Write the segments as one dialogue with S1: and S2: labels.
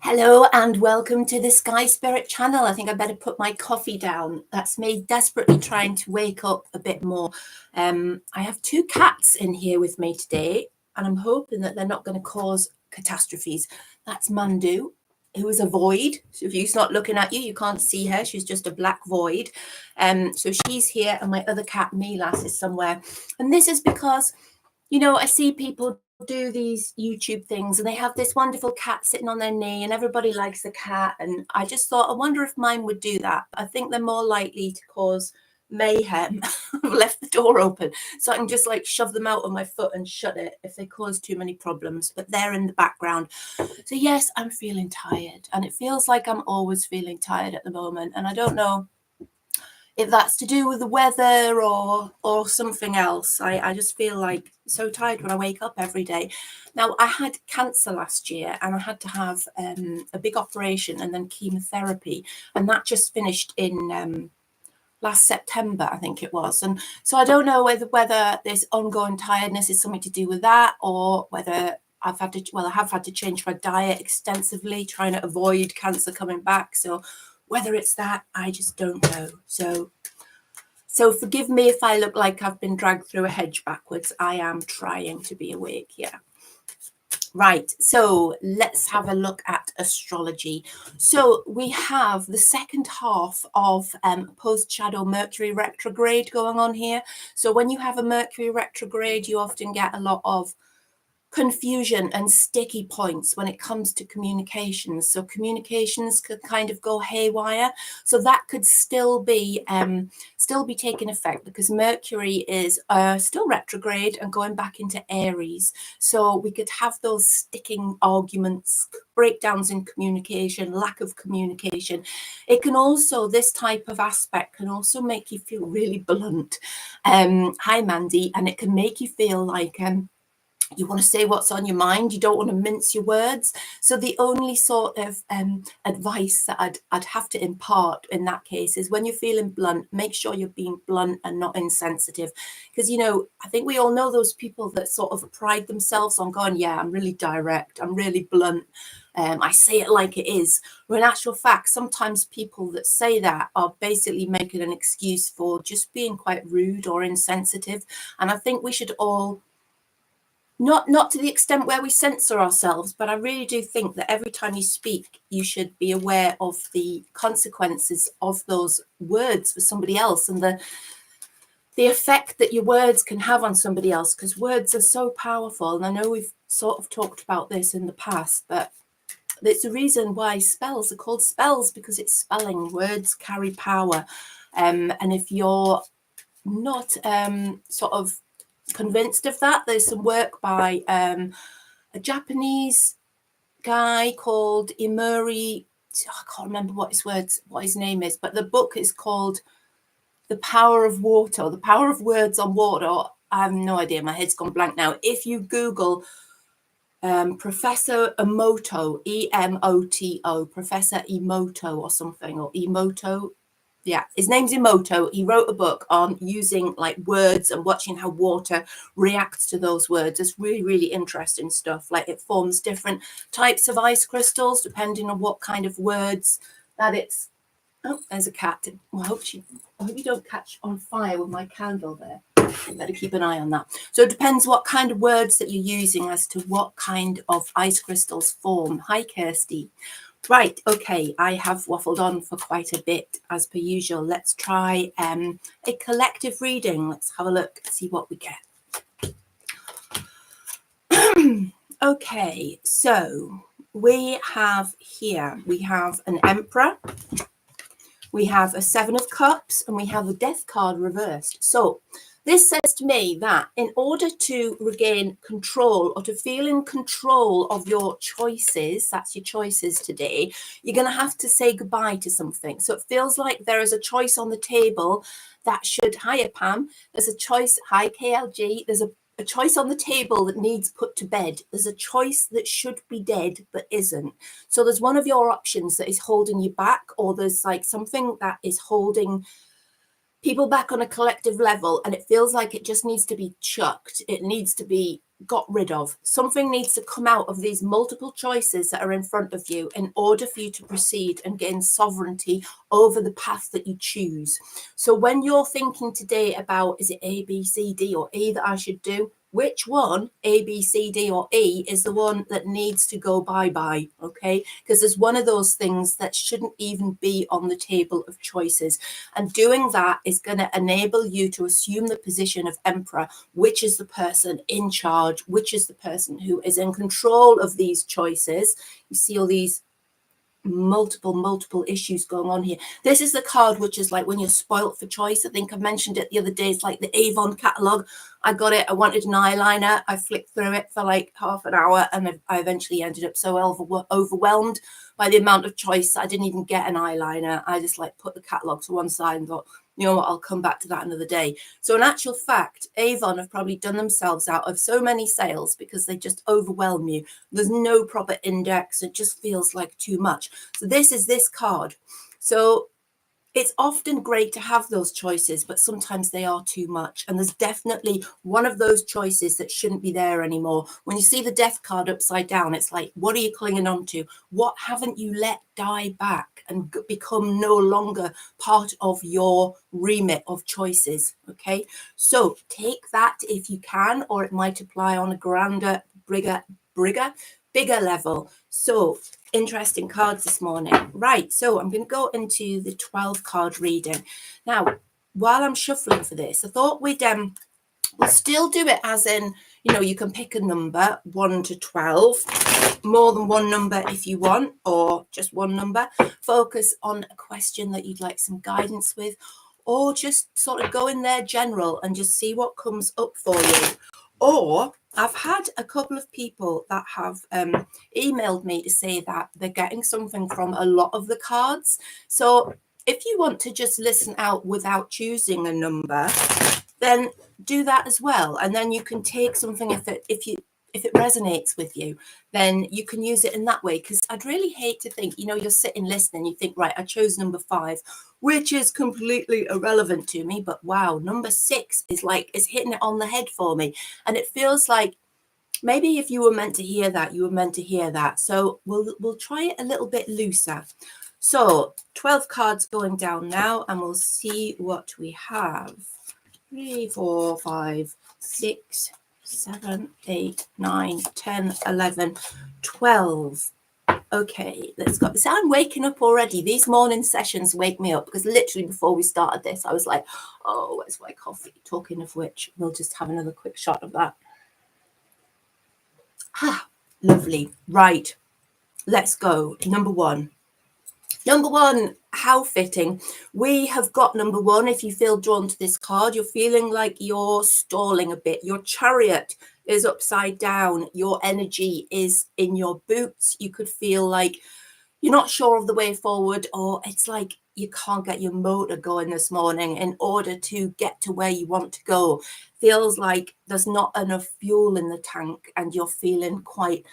S1: Hello and welcome to the Sky Spirit channel. I think I better put my coffee down. That's me desperately trying to wake up a bit more. I have two cats in here with me today, and I'm hoping that they're not going to cause catastrophes. That's Mandu, who is a void. So if she's not looking at you, you can't see her. She's just a black void. So she's here, and my other cat, Milas, is somewhere. And this is because, I see people do these YouTube things and they have this wonderful cat sitting on their knee and everybody likes the cat, and I just thought, I wonder if mine would do that. I think they're more likely to cause mayhem. I've left the door open so I can just shove them out on my foot and shut it if they cause too many problems, but they're in the background. So yes, I'm feeling tired, and it feels like I'm always feeling tired at the moment, and I don't know if that's to do with the weather or something else. I just feel like so tired when I wake up every day. Now, I had cancer last year and I had to have a big operation and then chemotherapy, and that just finished in last September, I think it was. And so I don't know whether this ongoing tiredness is something to do with that, or whether I have had to change my diet extensively, trying to avoid cancer coming back. So whether it's that, I just don't know. So forgive me if I look like I've been dragged through a hedge backwards. I am trying to be awake, yeah. Right, so let's have a look at astrology. So we have the second half of post-shadow Mercury retrograde going on here. So when you have a Mercury retrograde, you often get a lot of confusion and sticky points when it comes to communications. So communications could kind of go haywire. So that could still be taking effect because Mercury is still retrograde and going back into Aries. So we could have those sticking arguments, breakdowns in communication, lack of communication. It can also, this type of aspect can also make you feel really blunt. Hi, Mandy. And it can make you feel like you want to say what's on your mind. You don't want to mince your words. So the only sort of advice that I'd have to impart in that case is when you're feeling blunt, make sure you're being blunt and not insensitive. Because, I think we all know those people that sort of pride themselves on going, yeah, I'm really direct, I'm really blunt. I say it like it is. Where in actual fact, sometimes people that say that are basically making an excuse for just being quite rude or insensitive. And I think we should all, not to the extent where we censor ourselves, but I really do think that every time you speak, you should be aware of the consequences of those words for somebody else and the effect that your words can have on somebody else, because words are so powerful. And I know we've sort of talked about this in the past, but it's the reason why spells are called spells, because it's spelling. Words carry power. And if you're not sort of convinced of that, there's some work by a Japanese guy called Imuri. I can't remember what his name is, but the book is called The Power of Water, or The Power of Words on Water. I have no idea, my head's gone blank now. If you Google Professor Emoto, Emoto, Professor Emoto or something, or Emoto. Yeah, his name's Emoto. He wrote a book on using words and watching how water reacts to those words. It's really, really interesting stuff. It forms different types of ice crystals depending on what kind of words that it's. Oh, there's a cat. Well, I hope you don't catch on fire with my candle there. Better keep an eye on that. So it depends what kind of words that you're using as to what kind of ice crystals form. Hi, Kirsty. Right, okay, I have waffled on for quite a bit as per usual. Let's try a collective reading. Let's have a look, see what we get. Okay, so we have an Emperor, we have a Seven of Cups, and we have a Death card reversed. So this says to me that in order to regain control or to feel in control of your choices, that's your choices today, you're going to have to say goodbye to something. So it feels like there is a choice on the table that should, hiya Pam, there's a choice, hi KLG, there's a choice on the table that needs put to bed. There's a choice that should be dead but isn't. So there's one of your options that is holding you back, or there's something that is holding people back on a collective level, and it feels like it just needs to be chucked. It needs to be got rid of. Something needs to come out of these multiple choices that are in front of you in order for you to proceed and gain sovereignty over the path that you choose. So when you're thinking today about, is it A, B, C, D, or E that I should do? Which one, A, B, C, D, or E, is the one that needs to go bye-bye, okay? Because there's one of those things that shouldn't even be on the table of choices. And doing that is going to enable you to assume the position of emperor, which is the person in charge, which is the person who is in control of these choices. You see all these multiple issues going on here. This is the card which is like when you're spoilt for choice. I think I mentioned it the other day. It's like the Avon catalogue. I got it. I wanted an eyeliner. I flicked through it for like half an hour, and I eventually ended up so overwhelmed by the amount of choice that I didn't even get an eyeliner. I just like put the catalogue to one side and thought, you know what, I'll come back to that another day. So in actual fact, Avon have probably done themselves out of so many sales because they just overwhelm you. There's no proper index. It just feels like too much. So this is this card. So it's often great to have those choices, but sometimes they are too much. And there's definitely one of those choices that shouldn't be there anymore. When you see the death card upside down, it's like, what are you clinging on to? What haven't you let die back and become no longer part of your remit of choices? Okay, so take that if you can, or it might apply on a grander, bigger level. So interesting cards this morning. Right, so I'm going to go into the 12 card reading. Now, while I'm shuffling for this, I thought we'll still do it as in, you know, you can pick a number 1 to 12, more than one number if you want, or just one number. Focus on a question that you'd like some guidance with, or just sort of go in there general and just see what comes up for you. Or I've had a couple of people that have emailed me to say that they're getting something from a lot of the cards. So if you want to just listen out without choosing a number, then do that as well. And then you can take something if it resonates with you, then you can use it in that way. Because I'd really hate to think, you know, you're sitting listening, you think, right, I chose number 5, which is completely irrelevant to me. But wow, number 6 is like, it's hitting it on the head for me. And it feels like maybe if you were meant to hear that, you were meant to hear that. So we'll try it a little bit looser. So 12 cards going down now, and we'll see what we have. 3, 4, 5, 6, 7, 8, 9, 10, 11, 12. Okay, let's go. So I'm waking up already. These morning sessions wake me up because literally before we started this, I was like, oh, where's my coffee? Talking of which, we'll just have another quick shot of that. Ah, lovely. Right, let's go. Number 1. Number 1, how fitting. We have got number 1. If you feel drawn to this card, you're feeling like you're stalling a bit. Your chariot is upside down. Your energy is in your boots. You could feel like you're not sure of the way forward, or it's like you can't get your motor going this morning in order to get to where you want to go. Feels like there's not enough fuel in the tank, and you're feeling quite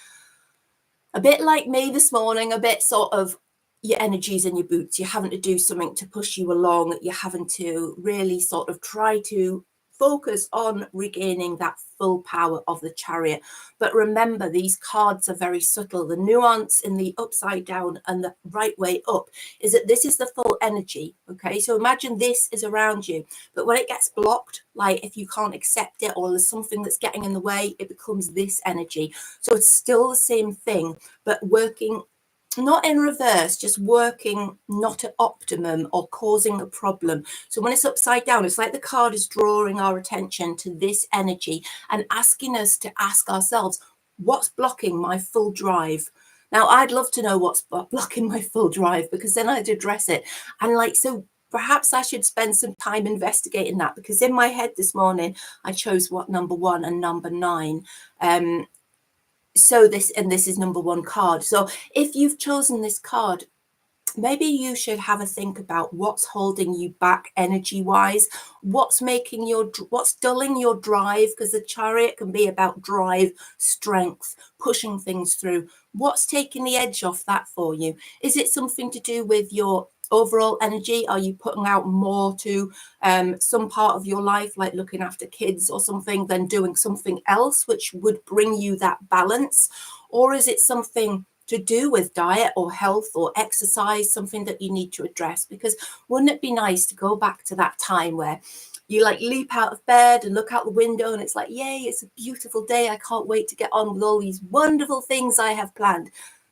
S1: a bit like me this morning, a bit sort of your energy's in your boots. You're having to do something to push you along. You're having to really sort of try to focus on regaining that full power of the chariot. But remember, these cards are very subtle. The nuance in the upside down and the right way up is that this is the full energy. Okay, so imagine this is around you, but when it gets blocked, like if you can't accept it or there's something that's getting in the way, it becomes this energy. So it's still the same thing, but working not in reverse, just working not at optimum or causing a problem. So when it's upside down, it's like the card is drawing our attention to this energy and asking us to ask ourselves, what's blocking my full drive? Now, I'd love to know what's blocking my full drive, because then I'd address it. And like, so perhaps I should spend some time investigating that, because in my head this morning, I chose what number 1 and number 9. So this is number 1 card. So if you've chosen this card, maybe you should have a think about what's holding you back energy wise, what's dulling your drive, because the chariot can be about drive, strength, pushing things through. What's taking the edge off that for you? Is it something to do with your overall energy? Are you putting out more to some part of your life, like looking after kids or something, than doing something else which would bring you that balance? Or is it something to do with diet or health or exercise, something that you need to address? Because wouldn't it be nice to go back to that time where you like leap out of bed and look out the window and it's like, yay, it's a beautiful day. I can't wait to get on with all these wonderful things I have planned.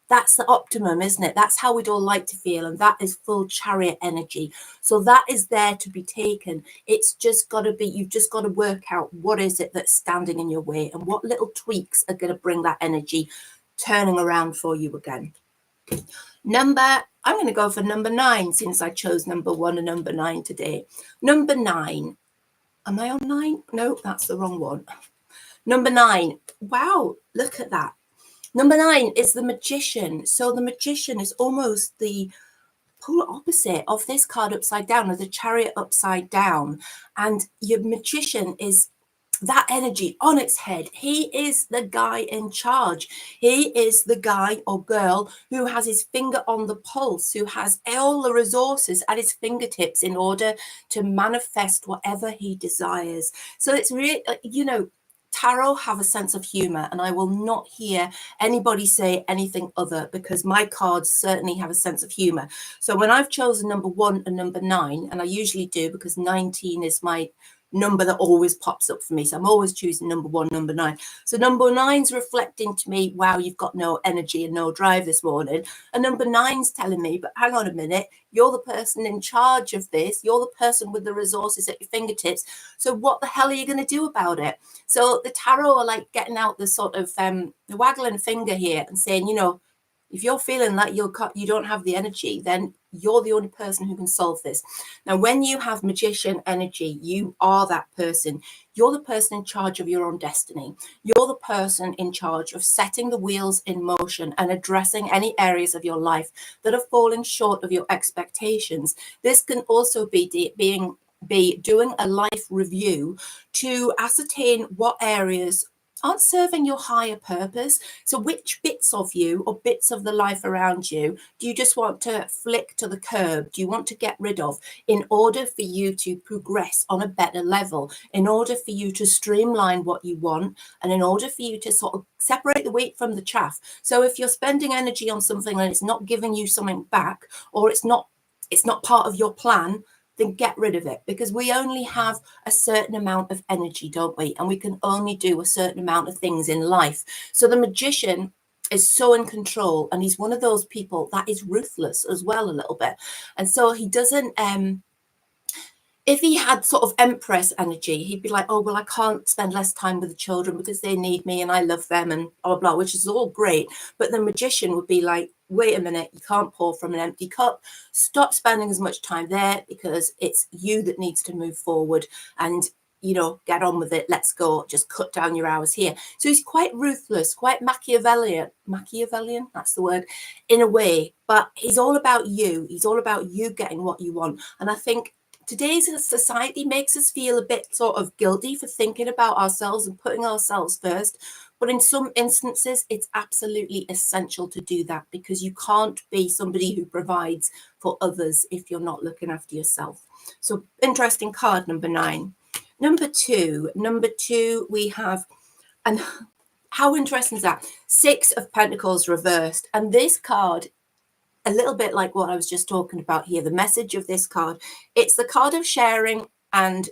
S1: That's the optimum, isn't it? That's how we'd all like to feel. And that is full chariot energy. So that is there to be taken. It's just got to be, you've just got to work out what is it that's standing in your way and what little tweaks are going to bring that energy turning around for you again. I'm going to go for number 9 since I chose number 1 and number 9 today. Number 9. Am I on 9? No, that's the wrong one. Number 9. Wow, look at that. Number 9 is the Magician. So the Magician is almost the polar opposite of this card upside down, or the Chariot upside down. And your Magician is that energy on its head. He is the guy in charge. He is the guy or girl who has his finger on the pulse, who has all the resources at his fingertips in order to manifest whatever he desires. So it's really, tarot have a sense of humor, and I will not hear anybody say anything other, because my cards certainly have a sense of humor. So when I've chosen number 1 and number 9, and I usually do because 19 is my number that always pops up for me, so I'm always choosing number 1, number 9. So number 9's reflecting to me, wow, you've got no energy and no drive this morning. And number 9's telling me, but hang on a minute, you're the person in charge of this, you're the person with the resources at your fingertips, so what the hell are you going to do about it? So the tarot are like getting out the sort of the waggling finger here and saying, if you're feeling like you don't have the energy, then you're the only person who can solve this. Now, when you have Magician energy, you are that person. You're the person in charge of your own destiny. You're the person in charge of setting the wheels in motion and addressing any areas of your life that are falling short of your expectations. This can also be doing a life review to ascertain what areas aren't serving your higher purpose. So which bits of you or bits of the life around you do you just want to flick to the curb? Do you want to get rid of in order for you to progress on a better level, in order for you to streamline what you want, and in order for you to sort of separate the wheat from the chaff? So if you're spending energy on something and it's not giving you something back, or it's not part of your plan, then get rid of it, because we only have a certain amount of energy, don't we? And we can only do a certain amount of things in life. So the Magician is so in control, and he's one of those people that is ruthless as well a little bit. And so he doesn't if he had sort of Empress energy, he'd be like, oh, well, I can't spend less time with the children because they need me and I love them and blah, blah, blah, which is all great. But the Magician would be like, wait a minute, you can't pour from an empty cup. Stop spending as much time there, because it's you that needs to move forward and, get on with it. Let's go. Just cut down your hours here. So he's quite ruthless, quite Machiavellian, that's the word, in a way. But he's all about you. He's all about you getting what you want. And I think today's society makes us feel a bit sort of guilty for thinking about ourselves and putting ourselves first. But in some instances, it's absolutely essential to do that, because you can't be somebody who provides for others if you're not looking after yourself. So interesting card, number 9. Number 2, we have, and how interesting is that? 6 of Pentacles reversed. And this card, a little bit like what I was just talking about here, the message of this card, it's the card of sharing and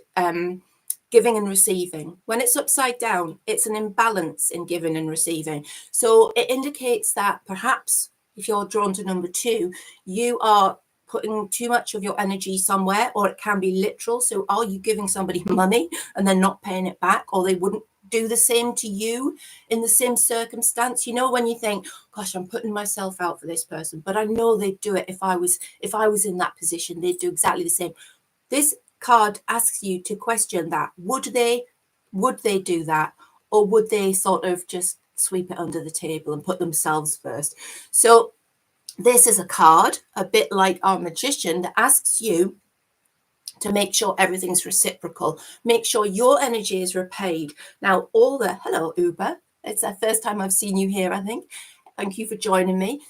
S1: giving and receiving. When it's upside down, it's an imbalance in giving and receiving. So it indicates that perhaps if you're drawn to number 2, you are putting too much of your energy somewhere, or it can be literal. So are you giving somebody money and they're not paying it back, or they wouldn't do the same to you in the same circumstance? When you think, gosh, I'm putting myself out for this person, but I know they'd do it if I was in that position, they'd do exactly the same. This card asks you to question that. Would they do that, or would they sort of just sweep it under the table and put themselves first? So this is a card a bit like our Magician that asks you to make sure everything's reciprocal, make sure your energy is repaid. Now, hello, Uber. It's the first time I've seen you here, I think. Thank you for joining me.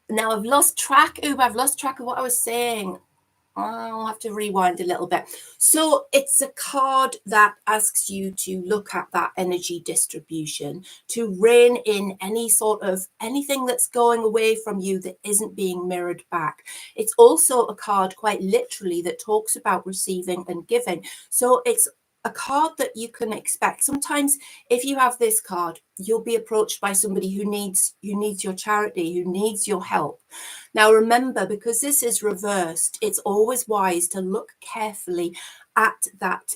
S1: Now I've lost track. I've lost track of what I was saying. I'll have to rewind a little bit. So it's a card that asks you to look at that energy distribution, to rein in any sort of anything that's going away from you that isn't being mirrored back. It's also a card quite literally that talks about receiving and giving. So it's a card that you can expect. Sometimes if you have this card, you'll be approached by somebody who needs your charity, who needs your help. Now, remember, because this is reversed, it's always wise to look carefully at that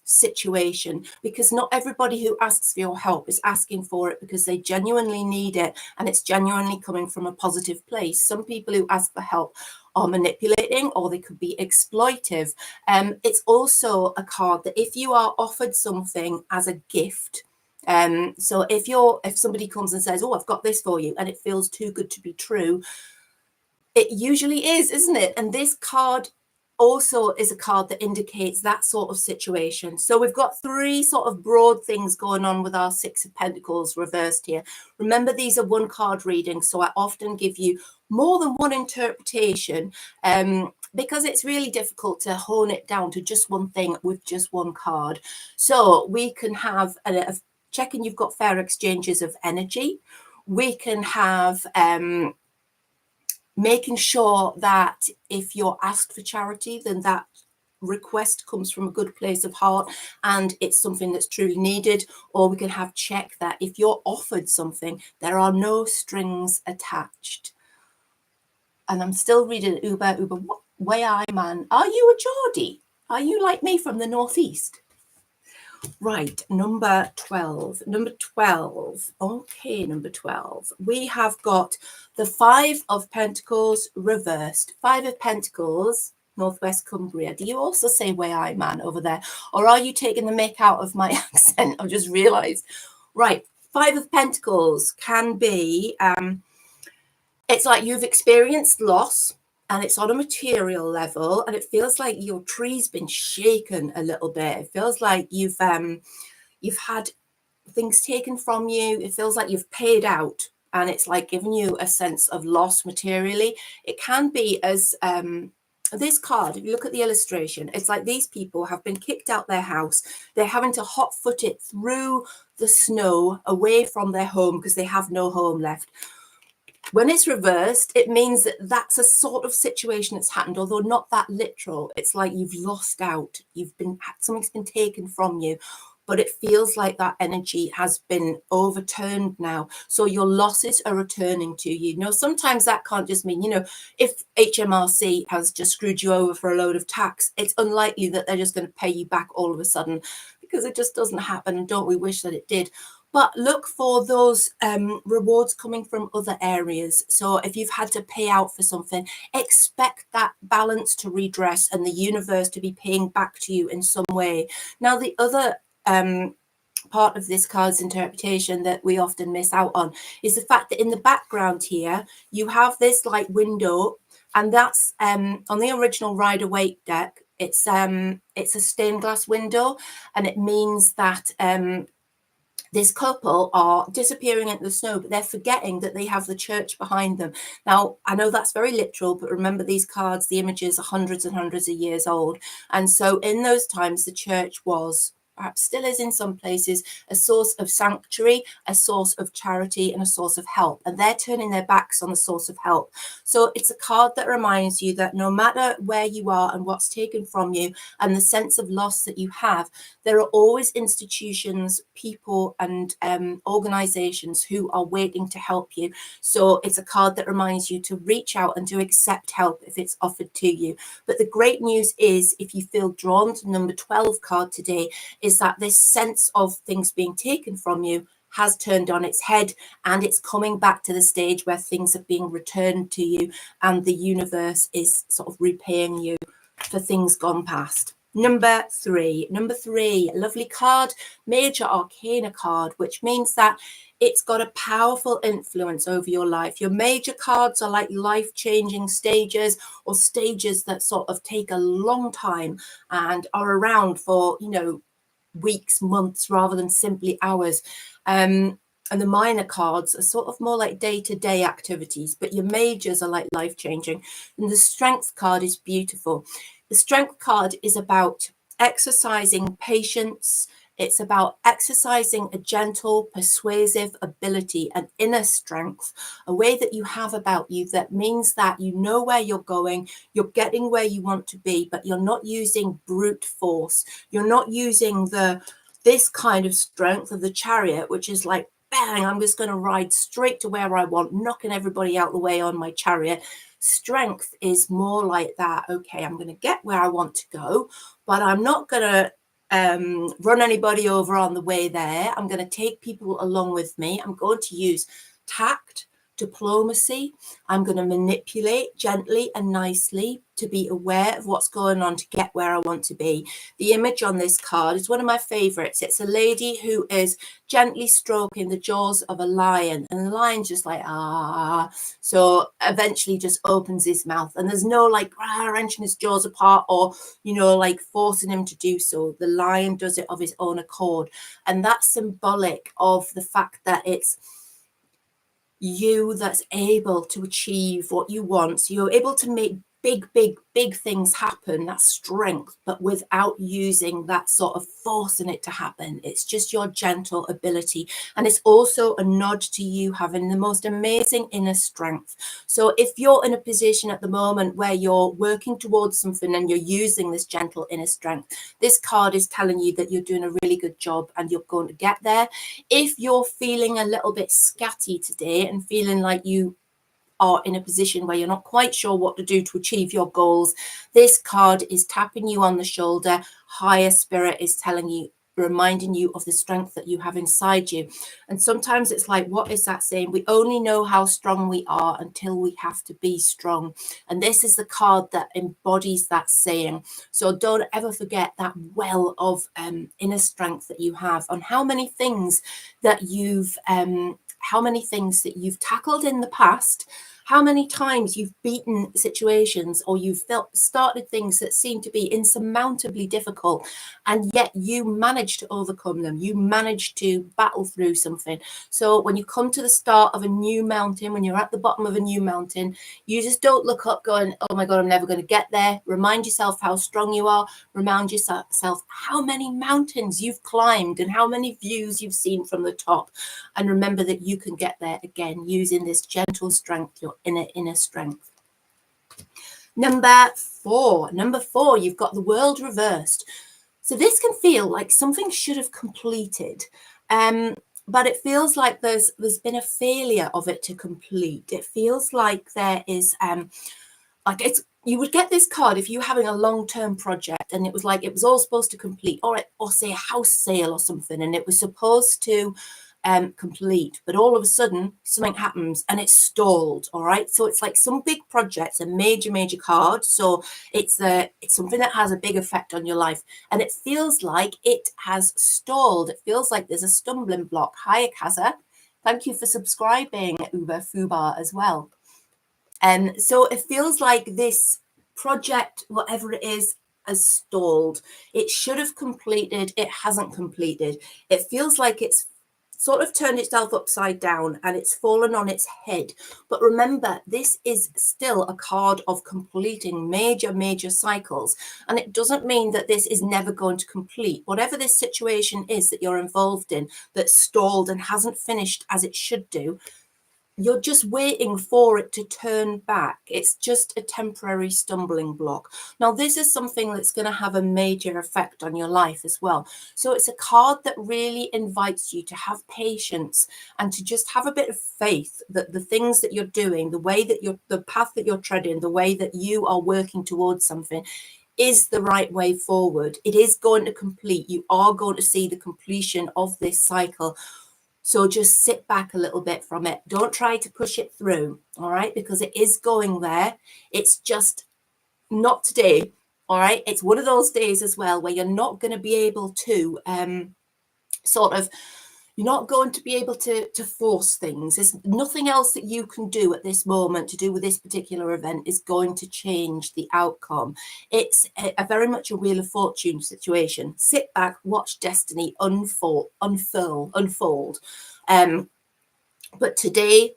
S1: situation, because not everybody who asks for your help is asking for it because they genuinely need it and it's genuinely coming from a positive place. Some people who ask for help are manipulating, or they could be exploitive. It's also a card that if you are offered something as a gift, so if somebody comes and says, oh, I've got this for you, and it feels too good to be true, it usually is, isn't it? And this card also is a card that indicates that sort of situation. So we've got three sort of broad things going on with our Six of Pentacles reversed here. Remember, these are one card readings, so I often give you more than one interpretation, because it's really difficult to hone it down to just one thing with just one card. So we can have checking you've got fair exchanges of energy. We can have making sure that if you're asked for charity, then that request comes from a good place of heart and it's something that's truly needed. Or we can have check that if you're offered something, there are no strings attached. And I'm still reading Uber, what way I man. Are you a Geordie? Are you like me from the Northeast? Right, number 12. Okay, number 12. We have got the Five of Pentacles reversed. Five of Pentacles, Northwest Cumbria. Do you also say way I man over there? Or are you taking the mick out of my accent? I've just realised. Right, Five of Pentacles can be, it's like you've experienced loss, and it's on a material level, and it feels like your tree's been shaken a little bit. It feels like you've had things taken from you. It feels like you've paid out, and it's like giving you a sense of loss materially. It can be as this card, if you look at the illustration, it's like these people have been kicked out their house. They're having to hot foot it through the snow away from their home because they have no home left. When it's reversed, it means that that's a sort of situation that's happened, although not that literal. It's like you've lost out. Something's been taken from you, but it feels like that energy has been overturned now. So your losses are returning to you. Now, sometimes that can't just mean, if HMRC has just screwed you over for a load of tax, it's unlikely that they're just going to pay you back all of a sudden, because it just doesn't happen. And don't we wish that it did? But look for those rewards coming from other areas. So if you've had to pay out for something, expect that balance to redress and the universe to be paying back to you in some way. Now, the other part of this card's interpretation that we often miss out on is the fact that in the background here, you have this like window, and that's on the original Rider-Waite deck. It's a stained glass window, and it means that this couple are disappearing into the snow, but they're forgetting that they have the church behind them. Now, I know that's very literal, but remember, these cards, the images are hundreds and hundreds of years old. And so in those times, the church was, perhaps still is in some places, a source of sanctuary, a source of charity, and a source of help. And they're turning their backs on the source of help. So it's a card that reminds you that no matter where you are and what's taken from you and the sense of loss that you have, there are always institutions, people, and organizations who are waiting to help you. So it's a card that reminds you to reach out and to accept help if it's offered to you. But the great news is, if you feel drawn to number 12 card today, is that this sense of things being taken from you has turned on its head, and it's coming back to the stage where things are being returned to you, and the universe is sort of repaying you for things gone past. Number three, lovely card, Major Arcana card, which means that it's got a powerful influence over your life. Your major cards are like life-changing stages, or stages that sort of take a long time and are around for, weeks, months, rather than simply hours. And the minor cards are sort of more like day-to-day activities, but your majors are like life-changing. And the strength card is beautiful. The strength card is about exercising patience. It's about exercising a gentle, persuasive ability, an inner strength, a way that you have about you that means that you know where you're going, you're getting where you want to be, but you're not using brute force. You're not using this kind of strength of the Chariot, which is like, bang, I'm just going to ride straight to where I want, knocking everybody out the way on my chariot. Strength is more like that. Okay, I'm going to get where I want to go, but I'm not going to run anybody over on the way there. I'm going to take people along with me. I'm going to use tact, diplomacy. I'm going to manipulate gently and nicely to be aware of what's going on to get where I want to be. The image on this card is one of my favorites. It's a lady who is gently stroking the jaws of a lion, and the lion's just like, ah. So eventually just opens his mouth, and there's no like wrenching his jaws apart or, you know, like forcing him to do so. The lion does it of his own accord. And that's symbolic of the fact that it's you that's able to achieve what you want. So you're able to make big things happen. That's strength, but without using that sort of forcing it to happen. It's just your gentle ability. And it's also a nod to you having the most amazing inner strength. So if you're in a position at the moment where you're working towards something and you're using this gentle inner strength, this card is telling you that you're doing a really good job and you're going to get there. If you're feeling a little bit scatty today and feeling like you are in a position where you're not quite sure what to do to achieve your goals, this card is tapping you on the shoulder. Higher spirit is telling you, reminding you of the strength that you have inside you. And sometimes it's like, what is that saying? We only know how strong we are until we have to be strong. And this is the card that embodies that saying. So don't ever forget that well of inner strength that you have, on how many things that you've tackled in the past, how many times you've beaten situations or you've started things that seem to be insurmountably difficult, and yet you managed to overcome them. You managed to battle through something. So when you come to the start of a new mountain, when you're at the bottom of a new mountain, you just don't look up going, oh my God, I'm never going to get there. Remind yourself how strong you are. Remind yourself how many mountains you've climbed and how many views you've seen from the top. And remember that you can get there again using this gentle strength, your inner strength. Number four, you've got the world reversed. So this can feel like something should have completed, but it feels like there's been a failure of it to complete. It feels like there is you would get this card if you were having a long-term project and it was all supposed to complete, or say a house sale or something, and it was supposed to complete, but all of a sudden something happens and it's stalled. All right, so it's like some big projects, a major card, so it's something that has a big effect on your life, and it feels like it has stalled. It feels like there's a stumbling block. Hi Kaza, thank you for subscribing, Uber Fubar as well. So it feels like this project, whatever it is, has stalled. It should have completed, it hasn't completed. It feels like it's sort of turned itself upside down and it's fallen on its head. But remember, this is still a card of completing major cycles. And it doesn't mean that this is never going to complete. Whatever this situation is that you're involved in that's stalled and hasn't finished as it should do, you're just waiting for it to turn back. It's just a temporary stumbling block. Now, this is something that's going to have a major effect on your life as well. So it's a card that really invites you to have patience and to just have a bit of faith that the things that you're doing, the path that you're treading, the way that you are working towards something is the right way forward. It is going to complete. You are going to see the completion of this cycle. So just sit back a little bit from it. Don't try to push it through, all right? Because it is going there. It's just not today, all right? It's one of those days as well where you're not going to be able to you're not going to be able to force things. There's nothing else that you can do at this moment to do with this particular event is going to change the outcome. It's a very much a Wheel of Fortune situation. Sit back, watch destiny unfold. But today,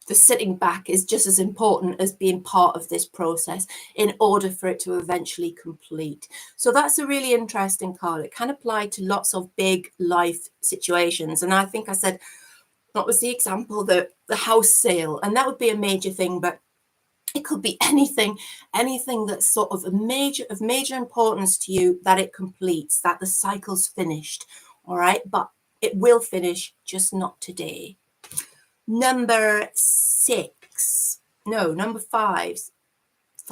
S1: the sitting back is just as important as being part of this process in order for it to eventually complete. So that's a really interesting card. It can apply to lots of big life situations. And I think I said, that was the example, the house sale, and that would be a major thing, but it could be anything that's sort of major importance to you, that it completes, that the cycle's finished. All right, but it will finish, just not today. Number five.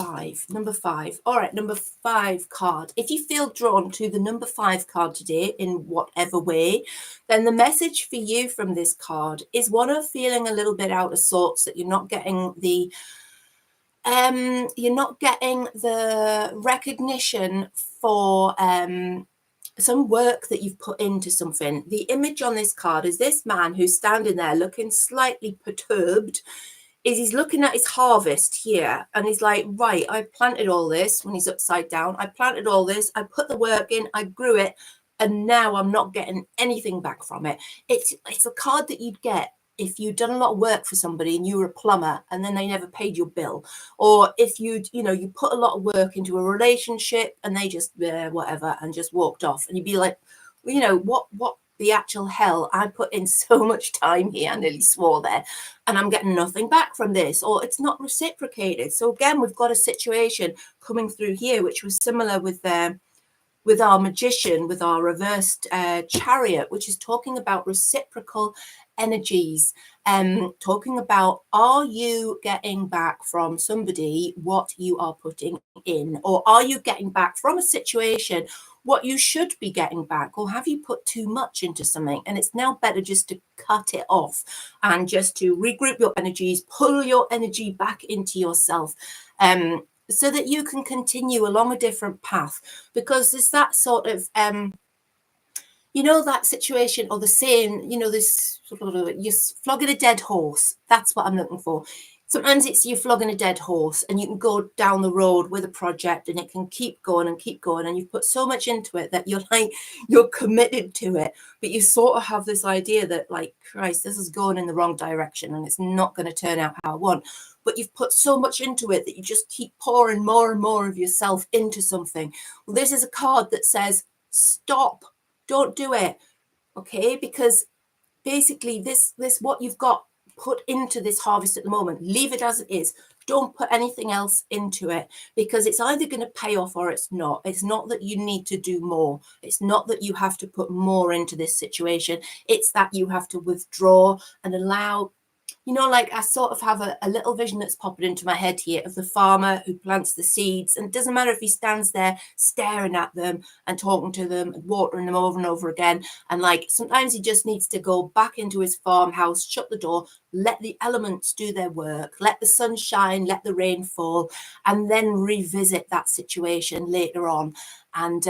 S1: All right, number 5 card. If you feel drawn to the number 5 card today in whatever way, then the message for you from this card is one of feeling a little bit out of sorts, that you're not getting the recognition for some work that you've put into something. The image on this card is this man who's standing there looking slightly perturbed. He's looking at his harvest here, and he's like, right, I planted all this. When he's upside down, I planted all this, I put the work in, I grew it, and now I'm not getting anything back from it. It's a card that you'd get if you'd done a lot of work for somebody and you were a plumber and then they never paid your bill, or if you put a lot of work into a relationship and they just whatever and just walked off, and you'd be like, what the actual hell? I put in so much time here, I nearly swore there, and I'm getting nothing back from this, or it's not reciprocated. So again, we've got a situation coming through here which was similar with our magician, with our reversed chariot, which is talking about reciprocal energies, talking about, are you getting back from somebody what you are putting in, or are you getting back from a situation what you should be getting back, or have you put too much into something and it's now better just to cut it off and just to regroup your energies, pull your energy back into yourself, so that you can continue along a different path. Because there's that sort of that situation, or the saying, this, you're flogging a dead horse. That's what I'm looking for. Sometimes it's you're flogging a dead horse, and you can go down the road with a project and it can keep going, and you've put so much into it that you're committed to it, but you sort of have this idea that, like, Christ, this is going in the wrong direction and it's not going to turn out how I want. But you've put so much into it that you just keep pouring more and more of yourself into something. Well, this is a card that says, stop, don't do it. Okay, because basically this what you've got put into this harvest at the moment, leave it as it is. Don't put anything else into it, because it's either going to pay off or it's not. It's not that you need to do more. It's not that you have to put more into this situation. It's that you have to withdraw and allow, like, I sort of have a little vision that's popping into my head here of the farmer who plants the seeds, and it doesn't matter if he stands there staring at them and talking to them and watering them over and over again. And like, sometimes he just needs to go back into his farmhouse, shut the door, let the elements do their work, let the sun shine, let the rain fall, and then revisit that situation later on, and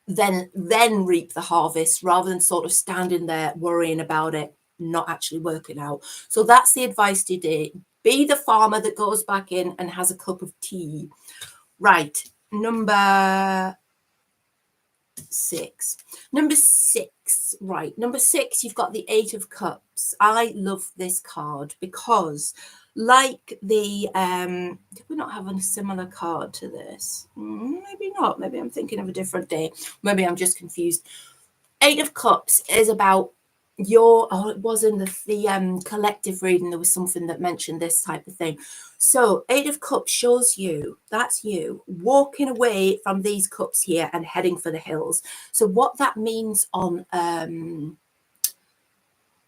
S1: then reap the harvest, rather than sort of standing there worrying about it not actually working out. So that's the advice today. Be the farmer that goes back in and has a cup of tea. Right, number 6. Right, number 6, you've got the 8 of Cups. I love this card because, like the did we not have a similar card to this? Maybe not. Maybe I'm thinking of a different day. Maybe I'm just confused. 8 of Cups is about it was in the collective reading, there was something that mentioned this type of thing. So 8 of Cups shows you, that's you walking away from these cups here and heading for the hills. So what that means on a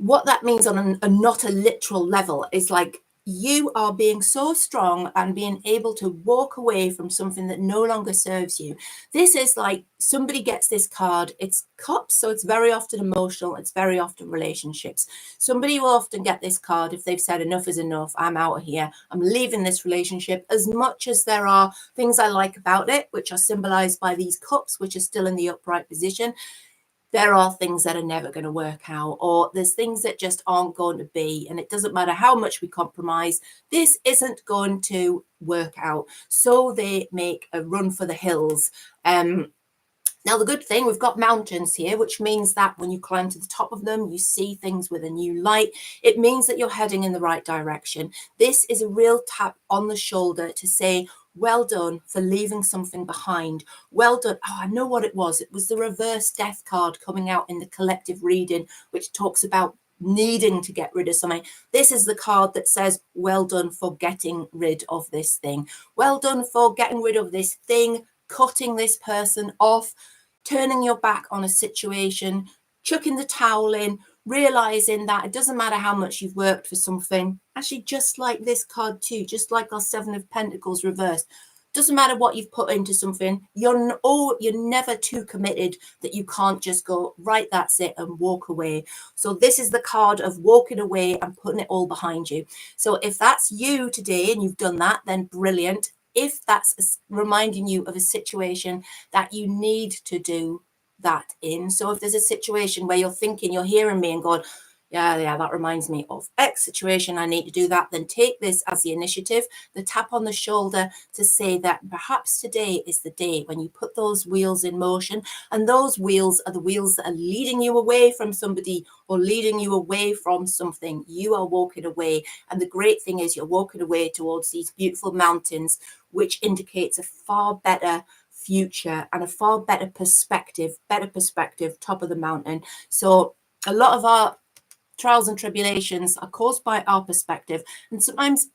S1: not a literal level is like, you are being so strong and being able to walk away from something that no longer serves you. This is like, somebody gets this card, it's cups, so it's very often emotional, it's very often relationships. Somebody will often get this card if they've said enough is enough, I'm out of here, I'm leaving this relationship. As much as there are things I like about it, which are symbolized by these cups, which are still in the upright position, there are things that are never going to work out, or there's things that just aren't going to be, and it doesn't matter how much we compromise, this isn't going to work out. So they make a run for the hills. Now, the good thing, we've got mountains here, which means that when you climb to the top of them, you see things with a new light. It means that you're heading in the right direction. This is a real tap on the shoulder to say, well done for leaving something behind. Well done. Oh, I know what it was. It was the reverse death card coming out in the collective reading, which talks about needing to get rid of something. This is the card that says, well done for getting rid of this thing. Well done for getting rid of this thing, cutting this person off, turning your back on a situation, chucking the towel in, realizing that it doesn't matter how much you've worked for something. Actually, just like this card too, just like our Seven of Pentacles reversed, doesn't matter what you've put into something, you're never too committed that you can't just go, right, that's it, and walk away. So this is the card of walking away and putting it all behind you. So if that's you today and you've done that, then brilliant. If that's reminding you of a situation that you need to do that in. So if there's a situation where you're thinking, you're hearing me and going, yeah, that reminds me of X situation, I need to do that, then take this as the initiative, the tap on the shoulder to say that perhaps today is the day when you put those wheels in motion, and those wheels are the wheels that are leading you away from somebody or leading you away from something. You are walking away, and the great thing is you're walking away towards these beautiful mountains, which indicates a far better future and a far better perspective, top of the mountain. So a lot of our trials and tribulations are caused by our perspective, and sometimes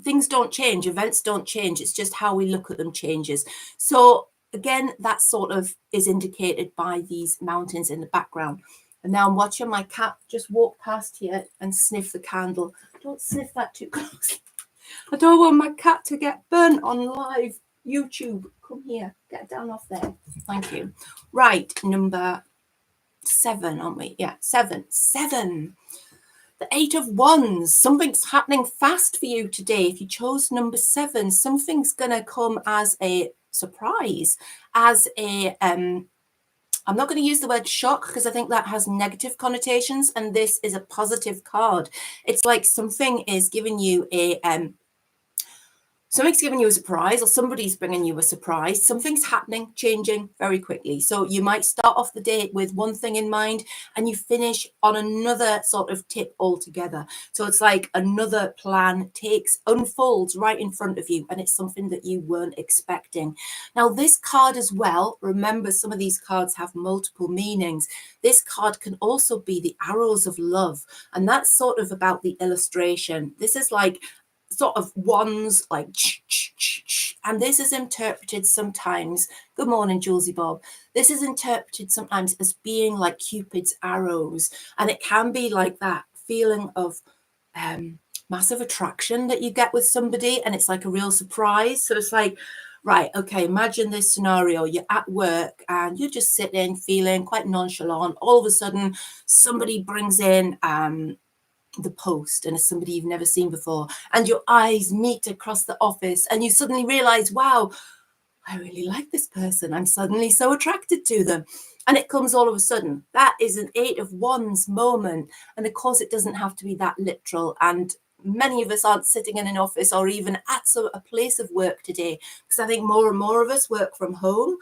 S1: things don't change, events don't change, it's just how we look at them changes. So again, that sort of is indicated by these mountains in the background. And now I'm watching my cat just walk past here and sniff the candle. Don't sniff that too close. I don't want my cat to get burnt on live YouTube. Come here, get down off there. Thank you. Right, number 7, aren't we? Yeah, 7. The 8 of Wands. Something's happening fast for you today. If you chose number 7, something's going to come as a surprise, as a I'm not going to use the word shock because I think that has negative connotations, and this is a positive card. It's like something is giving you a something's giving you a surprise, or somebody's bringing you a surprise. Something's happening, changing very quickly. So you might start off the day with one thing in mind and you finish on another sort of tip altogether. So it's like another plan unfolds right in front of you, and it's something that you weren't expecting. Now, this card as well, remember, some of these cards have multiple meanings. This card can also be the arrows of love, and that's sort of about the illustration. This is like sort of wands, like, and this is interpreted sometimes, good morning Julesy Bob, this is interpreted sometimes as being like Cupid's arrows, and it can be like that feeling of massive attraction that you get with somebody, and it's like a real surprise. So it's like, right, okay, imagine this scenario, you're at work and you're just sitting feeling quite nonchalant. All of a sudden somebody brings in the post, and it's somebody you've never seen before, and your eyes meet across the office, and you suddenly realize, wow, I really like this person, I'm suddenly so attracted to them. And it comes all of a sudden. That is an 8 of Wands moment. And of course it doesn't have to be that literal, and many of us aren't sitting in an office or even at a place of work today, because I think more and more of us work from home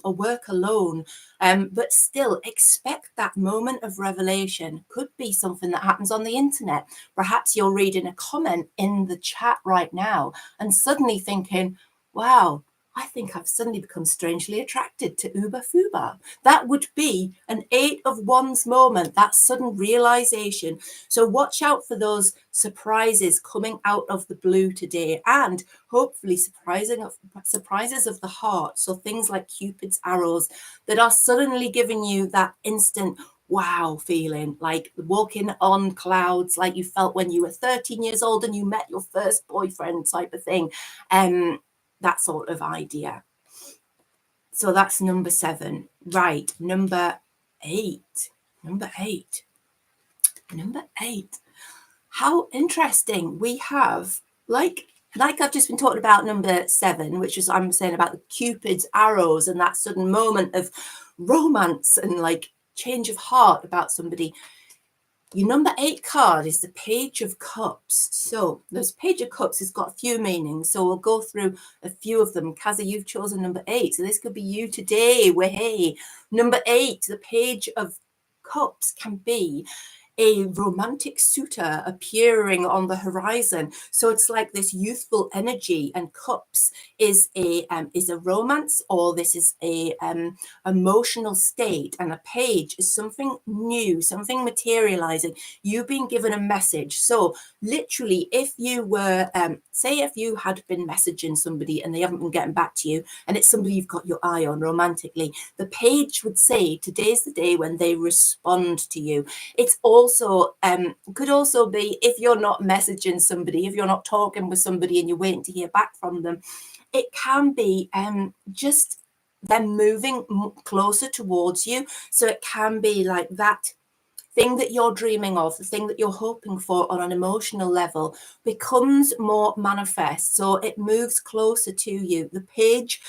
S1: or work alone. But still, expect that moment of revelation. Could be something that happens on the internet. Perhaps you're reading a comment in the chat right now and suddenly thinking, wow, I think I've suddenly become strangely attracted to Uber Fuba. That would be an 8 of Wands moment, that sudden realization. So watch out for those surprises coming out of the blue today, and hopefully surprises of the heart. So things like Cupid's arrows that are suddenly giving you that instant wow feeling, like walking on clouds, like you felt when you were 13 years old and you met your first boyfriend type of thing. That sort of idea. So that's number 7. Right, number 8. How interesting. We have, like I've just been talking about number 7, which is, I'm saying about the Cupid's arrows and that sudden moment of romance and like change of heart about somebody. Your number 8 card is the Page of Cups. So this Page of Cups has got a few meanings. So we'll go through a few of them. Kaza, you've chosen number 8. So this could be you today. Hey. Number 8, the Page of Cups can be a romantic suitor appearing on the horizon. So it's like this youthful energy, and cups is a romance, or this is a emotional state, and a page is something new, something materializing. You've been given a message. So literally, if you were say if you had been messaging somebody and they haven't been getting back to you, and it's somebody you've got your eye on romantically, the page would say today's the day when they respond to you. It's also could also be if you're not messaging somebody, if you're not talking with somebody and you're waiting to hear back from them, it can be just them moving closer towards you. So it can be like that thing that you're dreaming of, the thing that you're hoping for on an emotional level, becomes more manifest. So it moves closer to you. The page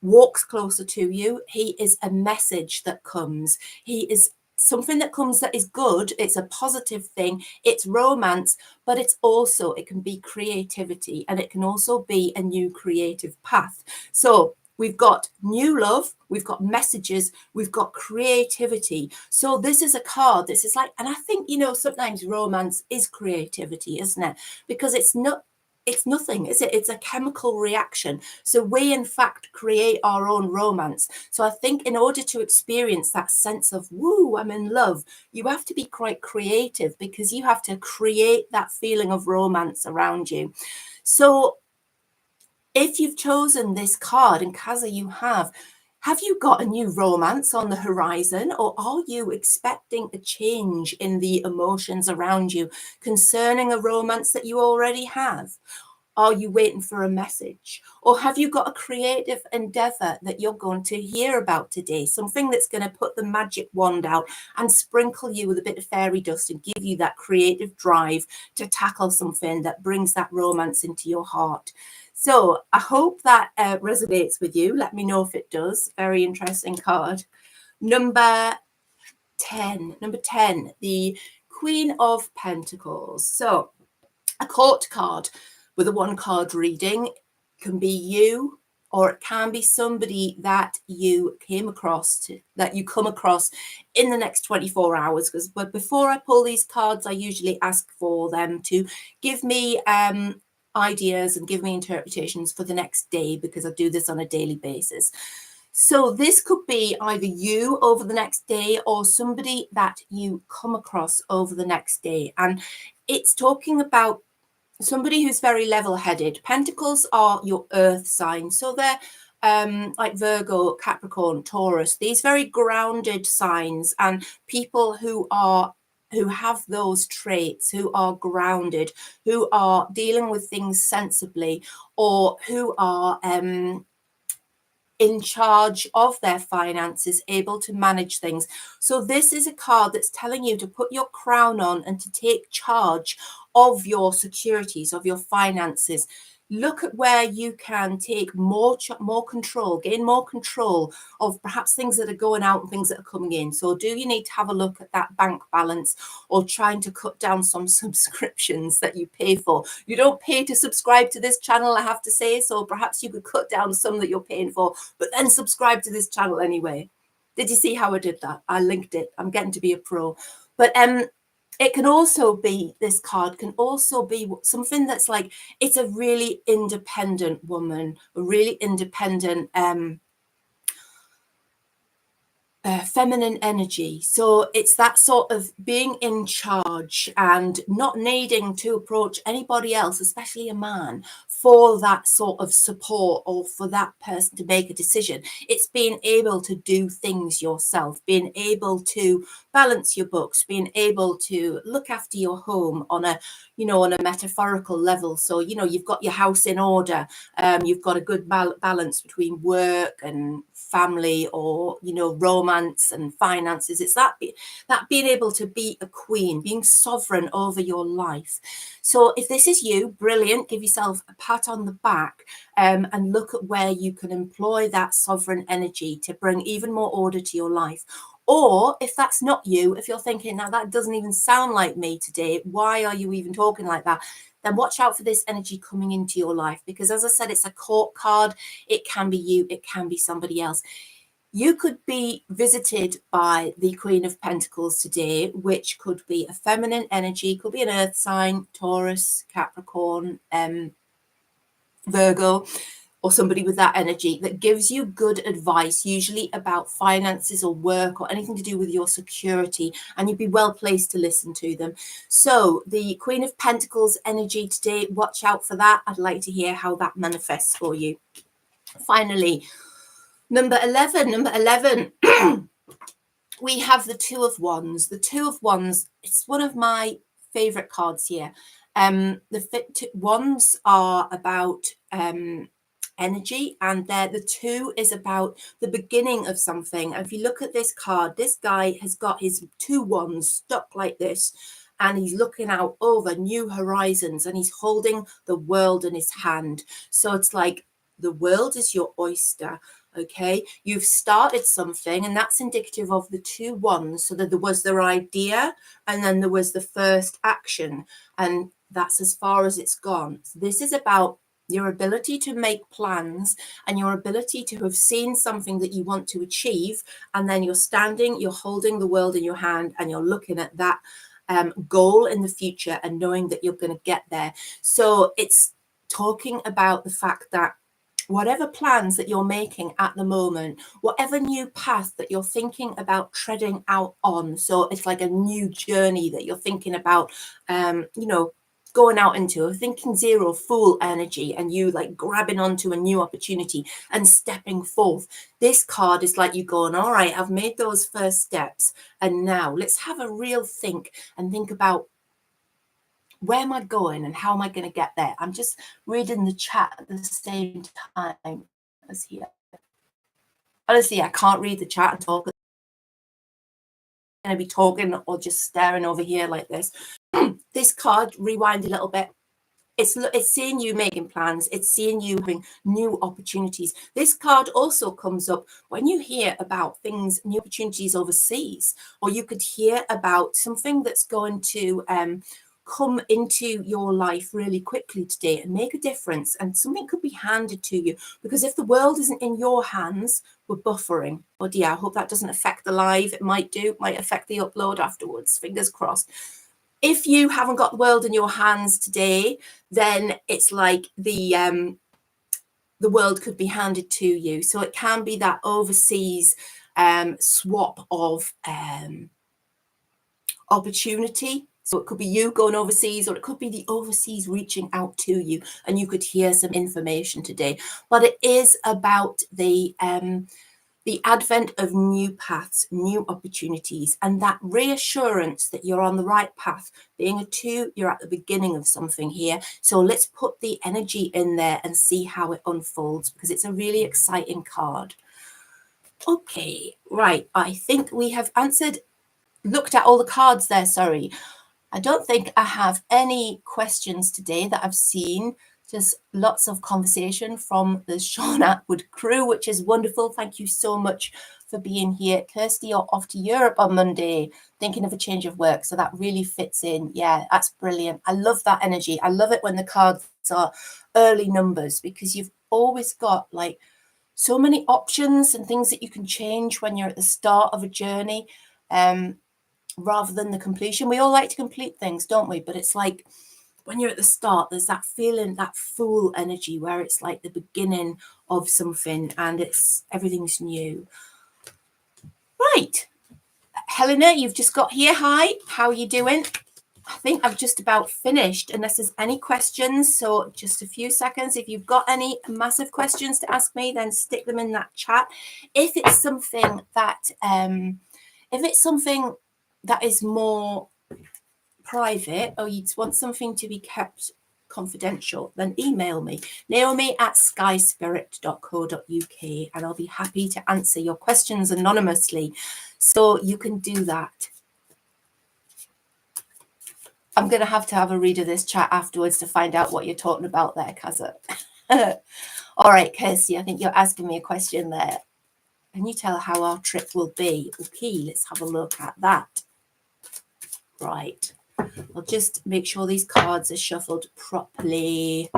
S1: walks closer to you. He is a message that comes. He is something that comes that is good. It's a positive thing. It's romance, but it's also, it can be creativity, and it can also be a new creative path. So we've got new love, we've got messages, we've got creativity. So this is a card. This is like, and I think, you know, sometimes romance is creativity, isn't it? Because it's nothing, is it? It's a chemical reaction. So we, in fact, create our own romance. So I think in order to experience that sense of, woo, I'm in love, you have to be quite creative, because you have to create that feeling of romance around you. So if you've chosen this card, and Kaza, you have you got a new romance on the horizon, or are you expecting a change in the emotions around you concerning a romance that you already have? Are you waiting for a message? Or have you got a creative endeavor that you're going to hear about today? Something that's going to put the magic wand out and sprinkle you with a bit of fairy dust and give you that creative drive to tackle something that brings that romance into your heart. So I hope that resonates with you. Let me know if it does. Very interesting card. Number 10, the Queen of Pentacles. So a court card with a 1 card reading can be you, or it can be somebody that you come across in the next 24 hours. But before I pull these cards, I usually ask for them to give me ideas and give me interpretations for the next day, because I do this on a daily basis. So this could be either you over the next day, or somebody that you come across over the next day. And it's talking about somebody who's very level-headed. Pentacles are your earth signs. So they're like Virgo, Capricorn, Taurus, these very grounded signs, and people who have those traits, who are grounded, who are dealing with things sensibly, or who are in charge of their finances, able to manage things. So this is a card that's telling you to put your crown on and to take charge of your securities, of your finances. Look at where you can take more control, gain more control of perhaps things that are going out and things that are coming in. So do you need to have a look at that bank balance, or trying to cut down some subscriptions that you pay for? You don't pay to subscribe to this channel, I have to say, so perhaps you could cut down some that you're paying for, but then subscribe to this channel anyway. Did you see how I did that? I linked it. I'm getting to be a pro. But it can also be, this card can also be something that's like, it's a really independent woman, a really independent feminine energy. So it's that sort of being in charge and not needing to approach anybody else, especially a man, for that sort of support, or for that person to make a decision. It's being able to do things yourself, being able to balance your books, being able to look after your home on a, you know, on a metaphorical level. So, you know, you've got your house in order, you've got a good balance between work and family, or, you know, romance and finances. It's that being able to be a queen, being sovereign over your life. So if this is you, brilliant, give yourself a pat on the back, and look at where you can employ that sovereign energy to bring even more order to your life. Or if that's not you, if you're thinking, now that doesn't even sound like me today, why are you even talking like that? Then watch out for this energy coming into your life, because as I said, it's a court card. It can be you, it can be somebody else. You could be visited by the Queen of Pentacles today, which could be a feminine energy, could be an earth sign, Taurus, Capricorn, Virgo, or somebody with that energy that gives you good advice, usually about finances or work or anything to do with your security, and you'd be well placed to listen to them. So the Queen of Pentacles energy today, watch out for that. I'd like to hear how that manifests for you. Finally, number 11, we have the Two of Wands. The Two of Wands, it's one of my favorite cards here. Wands are about energy, and the two is about the beginning of something. And if you look at this card, this guy has got his two wands stuck like this, and he's looking out over new horizons, and he's holding the world in his hand. So it's like the world is your oyster. Okay, you've started something, and that's indicative of the two wands. So that there was their idea, and then there was the first action, and that's as far as it's gone. So this is about your ability to make plans and your ability to have seen something that you want to achieve, and then you're holding the world in your hand, and you're looking at that goal in the future and knowing that you're going to get there. So it's talking about the fact that whatever plans that you're making at the moment, whatever new path that you're thinking about treading out on, so it's like a new journey that you're thinking about, going out into, thinking zero fool energy, and you like grabbing onto a new opportunity and stepping forth. This card is like you going, all right, I've made those first steps, and now let's have a real think and think about, where am I going and how am I going to get there? I'm just reading the chat at the same time as here. Honestly, I can't read the chat and talk. I'm going to be talking or just staring over here like this. This card, rewind a little bit. It's seeing you making plans. It's seeing you having new opportunities. This card also comes up when you hear about things, new opportunities overseas, or you could hear about something that's going to come into your life really quickly today and make a difference, and something could be handed to you, because if the world isn't in your hands, we're buffering. Oh dear, I hope that doesn't affect the live. It might do, might affect the upload afterwards, fingers crossed. If you haven't got the world in your hands today, then it's like the world could be handed to you. So it can be that overseas swap of opportunity. So it could be you going overseas, or it could be the overseas reaching out to you, and you could hear some information today. But it is about the advent of new paths, new opportunities, and that reassurance that you're on the right path. Being a 2, you're at the beginning of something here. So let's put the energy in there and see how it unfolds, because it's a really exciting card. Okay, right. I think we have looked at all the cards there. Sorry. I don't think I have any questions today that I've seen. Just lots of conversation from the Sean Atwood crew, which is wonderful. Thank you so much for being here. Kirsty, you're off to Europe on Monday, thinking of a change of work. So that really fits in. Yeah, that's brilliant. I love that energy. I love it when the cards are early numbers, because you've always got like so many options and things that you can change when you're at the start of a journey. Rather than the completion. We all like to complete things, don't we? But it's like when you're at the start, there's that feeling, that full energy, where it's like the beginning of something and everything's new. Right. Helena, you've just got here. Hi, how are you doing? I think I've just about finished, unless there's any questions. So just a few seconds. If you've got any massive questions to ask me, then stick them in that chat. If it's something that is more private, or you want something to be kept confidential, then email me, naomi@skyspirit.co.uk, and I'll be happy to answer your questions anonymously. So you can do that. I'm going to have a read of this chat afterwards to find out what you're talking about there, Kaza. All right, Kirsty, I think you're asking me a question there. Can you tell how our trip will be? Okay, let's have a look at that. Right. I'll just make sure these cards are shuffled properly.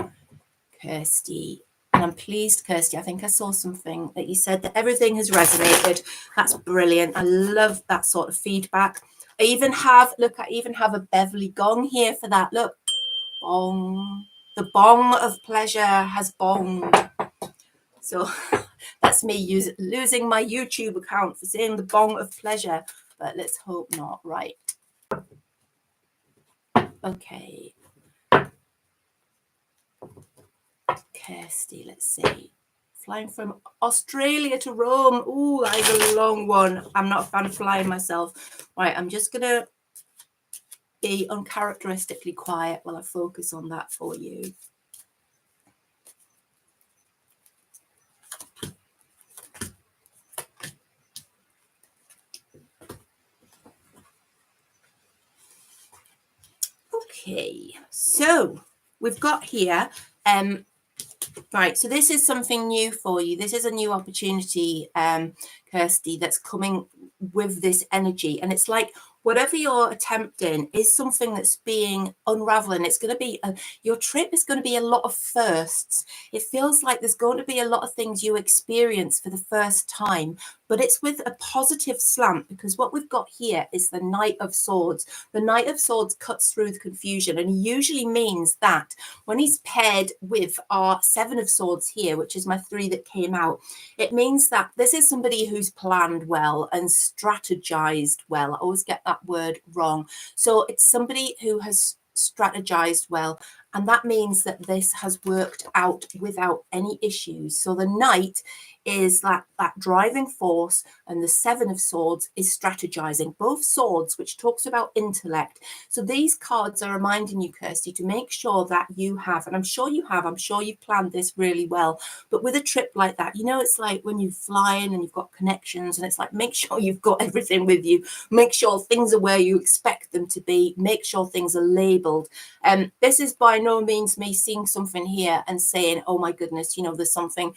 S1: Kirsty. And I'm pleased, Kirsty. I think I saw something that you said that everything has resonated. That's brilliant. I love that sort of feedback. I even have a Beverly gong here for that. Look, bong. The bong of pleasure has bonged. So that's me losing my YouTube account for saying the bong of pleasure, but let's hope not. Right. Okay. Kirsty, let's see. Flying from Australia to Rome. Ooh, that is a long one. I'm not a fan of flying myself. Right, I'm just going to be uncharacteristically quiet while I focus on that for you. Okay, so we've got here, right, so this is something new for you. This is a new opportunity, Kirsty, that's coming with this energy. And it's like whatever you're attempting is something that's being unraveling. It's going to be, your trip is going to be a lot of firsts. It feels like there's going to be a lot of things you experience for the first time, but it's with a positive slant, because what we've got here is the Knight of Swords. The Knight of Swords cuts through the confusion, and usually means that when he's paired with our Seven of Swords here, which is my 3 that came out, it means that this is somebody who's planned well and strategized well. I always get that word wrong. So it's somebody who has strategized well, and that means that this has worked out without any issues. So the Knight is that driving force, and the Seven of Swords is strategizing. Both swords, which talks about intellect. So these cards are reminding you, Kirsty, to make sure that you have, and I'm sure you have, I'm sure you've planned this really well, but with a trip like that, you know, it's like when you fly in and you've got connections, and it's like, make sure you've got everything with you, make sure things are where you expect them to be, make sure things are labeled. This is by no means me seeing something here and saying, oh my goodness, you know, there's something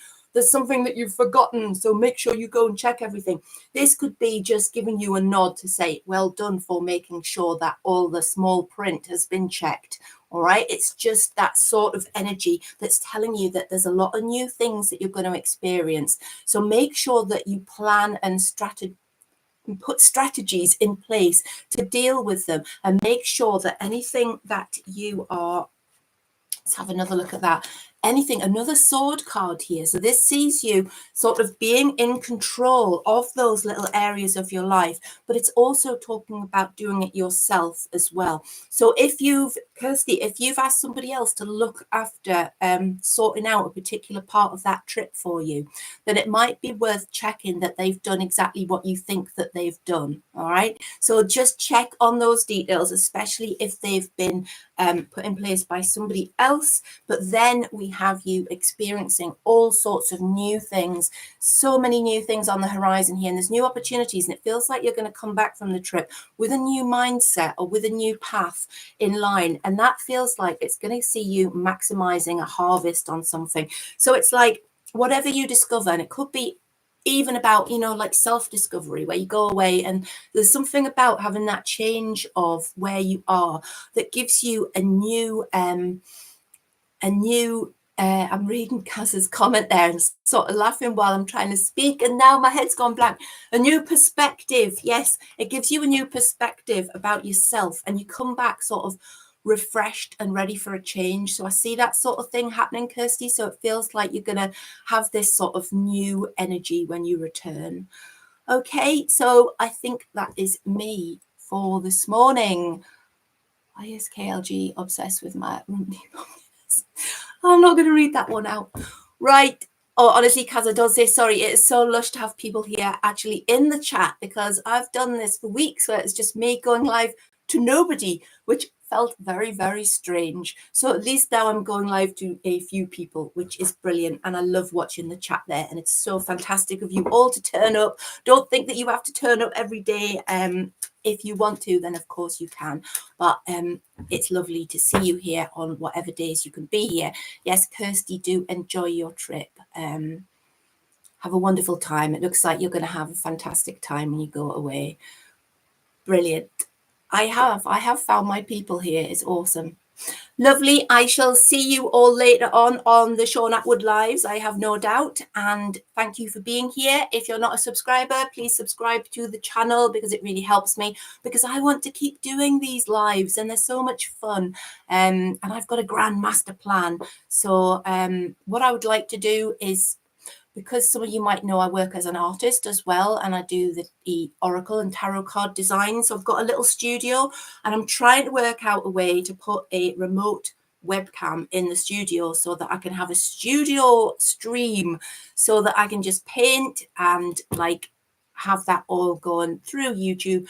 S1: that you've forgotten, so make sure you go and check everything. This could be just giving you a nod to say, well done for making sure that all the small print has been checked. All right. It's just that sort of energy that's telling you that there's a lot of new things that you're going to experience. So make sure that you plan and put strategies in place to deal with them, and make sure that anything that you are, let's have another look at that. Another sword card here. So this sees you sort of being in control of those little areas of your life, but it's also talking about doing it yourself as well. So Kirsty, if you've asked somebody else to look after sorting out a particular part of that trip for you, then it might be worth checking that they've done exactly what you think that they've done. All right. So just check on those details, especially if they've been put in place by somebody else. But then we have you experiencing all sorts of new things, so many new things on the horizon here, and there's new opportunities, and it feels like you're going to come back from the trip with a new mindset or with a new path in line, and that feels like it's going to see you maximizing a harvest on something. So it's like whatever you discover, and it could be even about, you know, like self-discovery, where you go away and there's something about having that change of where you are that gives you a new I'm reading Kaz's comment there and sort of laughing while I'm trying to speak, and now my head's gone blank. A new perspective. Yes, it gives you a new perspective about yourself, and you come back sort of refreshed and ready for a change. So I see that sort of thing happening, Kirsty. So it feels like you're going to have this sort of new energy when you return. Okay, so I think that is me for this morning. ISKLG, obsessed with my I'm not going to read that one out. Right. Oh, honestly, Kaza does say, sorry, it is so lush to have people here actually in the chat, because I've done this for weeks where it's just me going live to nobody, which felt very, very strange. So at least now I'm going live to a few people, which is brilliant. And I love watching the chat there. And it's so fantastic of you all to turn up. Don't think that you have to turn up every day. If you want to, then of course you can. But it's lovely to see you here on whatever days you can be here. Yes, Kirsty, do enjoy your trip. Have have a wonderful time. It looks like you're going to have a fantastic time when you go away. Brilliant. I have found my people here. It's awesome. Lovely. I shall see you all later on the Sean Atwood Lives, I have no doubt. And thank you for being here. If you're not a subscriber, please subscribe to the channel because it really helps me, because I want to keep doing these lives and they're so much fun. And I've got a grand master plan. So what I would like to do is, because some of you might know I work as an artist as well, and I do the oracle and tarot card design. So I've got a little studio and I'm trying to work out a way to put a remote webcam in the studio so that I can have a studio stream, so that I can just paint and like have that all going through YouTube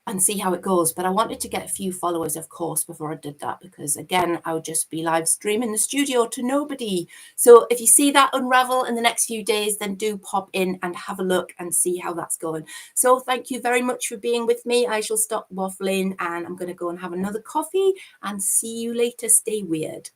S1: and see how it goes. But I wanted to get a few followers, of course, before I did that, because again, I would just be live streaming the studio to nobody. So if you see that unravel in the next few days, then do pop in and have a look and see how that's going. So thank you very much for being with me. I shall stop waffling and I'm going to go and have another coffee and see you later. Stay weird.